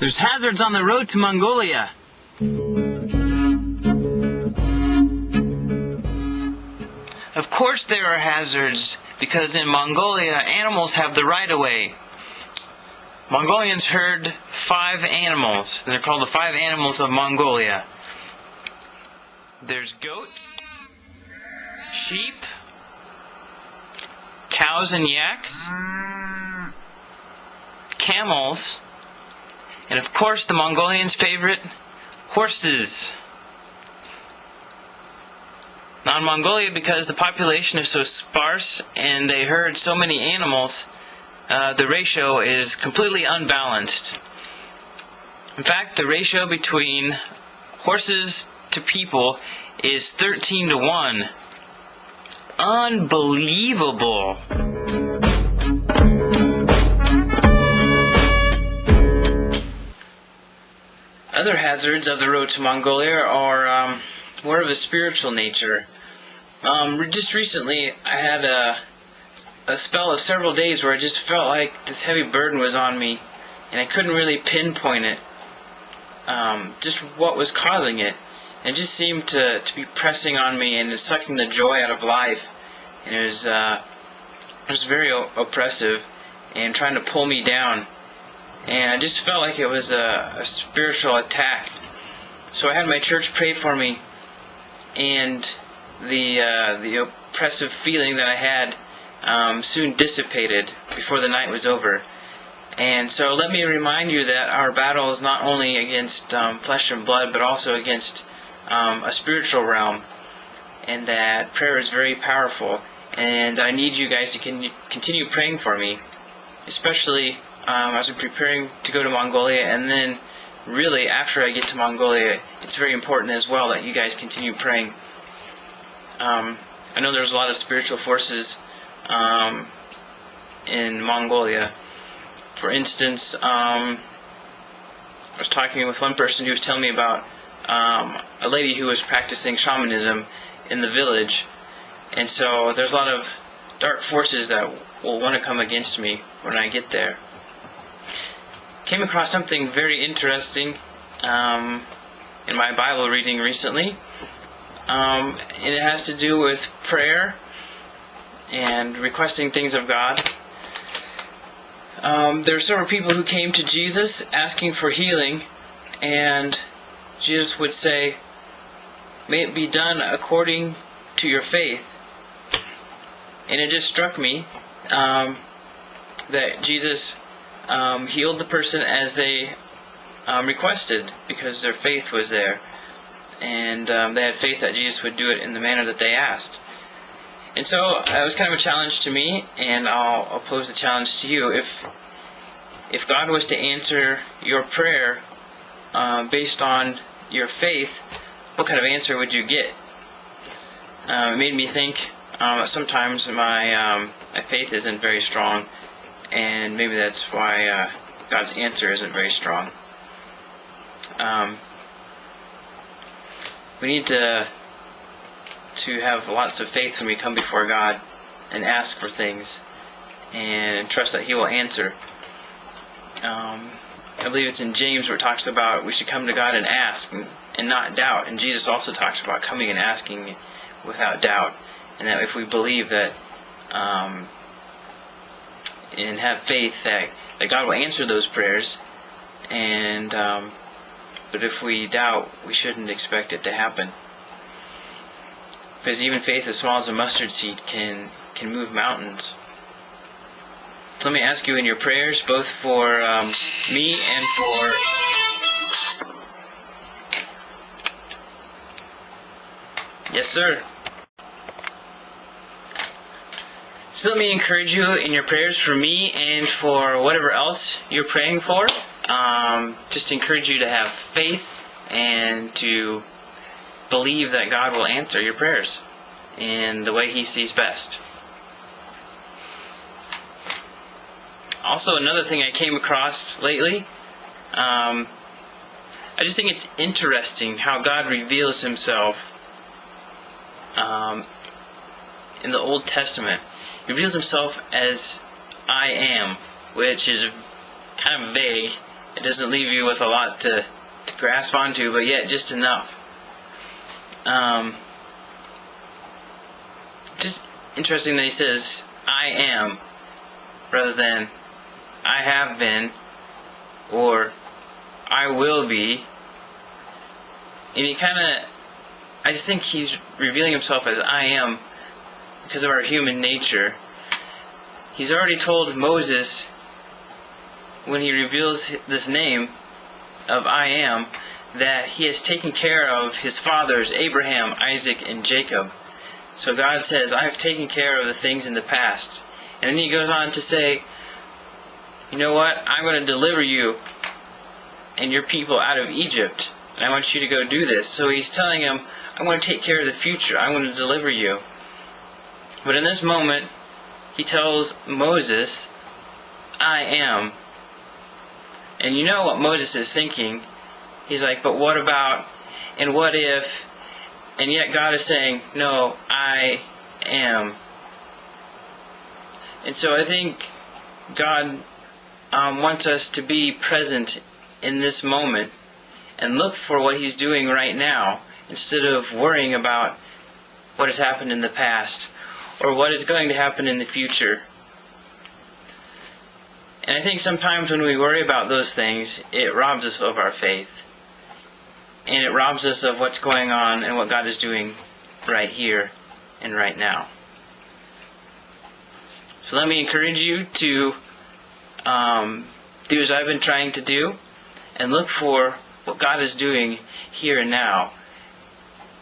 There's hazards on the road to Mongolia. Of course there are hazards, because in Mongolia, animals have the right-of-way. Mongolians herd 5 animals. They're called the 5 animals of Mongolia. There's goats, sheep, cows and yaks, camels, and of course the Mongolians' favorite, horses. Now in Mongolia, because the population is so sparse and they herd so many animals, the ratio is completely unbalanced. In fact, the ratio between horses to people is 13 to 1. Unbelievable! Other hazards of the road to Mongolia are more of a spiritual nature. Just recently, I had a spell of several days where I just felt like this heavy burden was on me, and I couldn't really pinpoint it, just what was causing it. It just seemed to be pressing on me and sucking the joy out of life, and it was very oppressive and trying to pull me down, and I just felt like it was a spiritual attack. So I had my church pray for me, and the oppressive feeling that I had soon dissipated before the night was over. And so let me remind you that our battle is not only against flesh and blood, but also against a spiritual realm, and that prayer is very powerful. And I need you guys to continue praying for me, especially as I'm preparing to go to Mongolia, and then really after I get to Mongolia, it's very important as well that you guys continue praying. I know there's a lot of spiritual forces in Mongolia. For instance, I was talking with one person who was telling me about a lady who was practicing shamanism in the village, and so there's a lot of dark forces that will want to come against me when I get there. Came across something very interesting in my Bible reading recently, and it has to do with prayer and requesting things of God. There were several people who came to Jesus asking for healing, and Jesus would say, "May it be done according to your faith." And it just struck me that Jesus healed the person as they requested, because their faith was there, and they had faith that Jesus would do it in the manner that they asked. And so it was kind of a challenge to me, and I'll pose the challenge to you. If God was to answer your prayer based on your faith, what kind of answer would you get? It made me think sometimes my faith isn't very strong, and maybe that's why God's answer isn't very strong. We need to have lots of faith when we come before God and ask for things and trust that He will answer. I believe it's in James where it talks about we should come to God and ask and not doubt. And Jesus also talks about coming and asking without doubt. And that if we believe that and have faith that God will answer those prayers, and but if we doubt, we shouldn't expect it to happen. Because even faith as small as a mustard seed can move mountains. So let me ask you in your prayers, both for me and for yes, sir. So let me encourage you in your prayers for me and for whatever else you're praying for. Just encourage you to have faith and to believe that God will answer your prayers in the way He sees best. Also, another thing I came across lately, I just think it's interesting how God reveals Himself in the Old Testament. He reveals Himself as I am, which is kind of vague It doesn't leave you with a lot to grasp onto, but yet just enough. Just interesting that he says, I am, rather than I have been, or I will be. And I just think he's revealing himself as I am because of our human nature. He's already told Moses, when he reveals this name of I am, that he has taken care of his fathers, Abraham, Isaac, and Jacob. So God says, I have taken care of the things in the past. And then he goes on to say, you know what? I'm going to deliver you and your people out of Egypt. And I want you to go do this. So he's telling him, I'm going to take care of the future. I'm going to deliver you. But in this moment, he tells Moses, I am. And you know what Moses is thinking. He's like, but what about, and what if, and yet God is saying, no, I am. And so I think God wants us to be present in this moment and look for what He's doing right now instead of worrying about what has happened in the past or what is going to happen in the future. And I think sometimes when we worry about those things, it robs us of our faith. And it robs us of what's going on and what God is doing right here and right now. So let me encourage you to do as I've been trying to do and look for what God is doing here and now.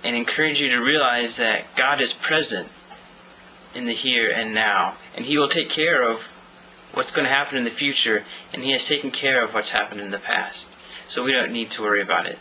And encourage you to realize that God is present in the here and now. And He will take care of what's going to happen in the future. And He has taken care of what's happened in the past. So we don't need to worry about it.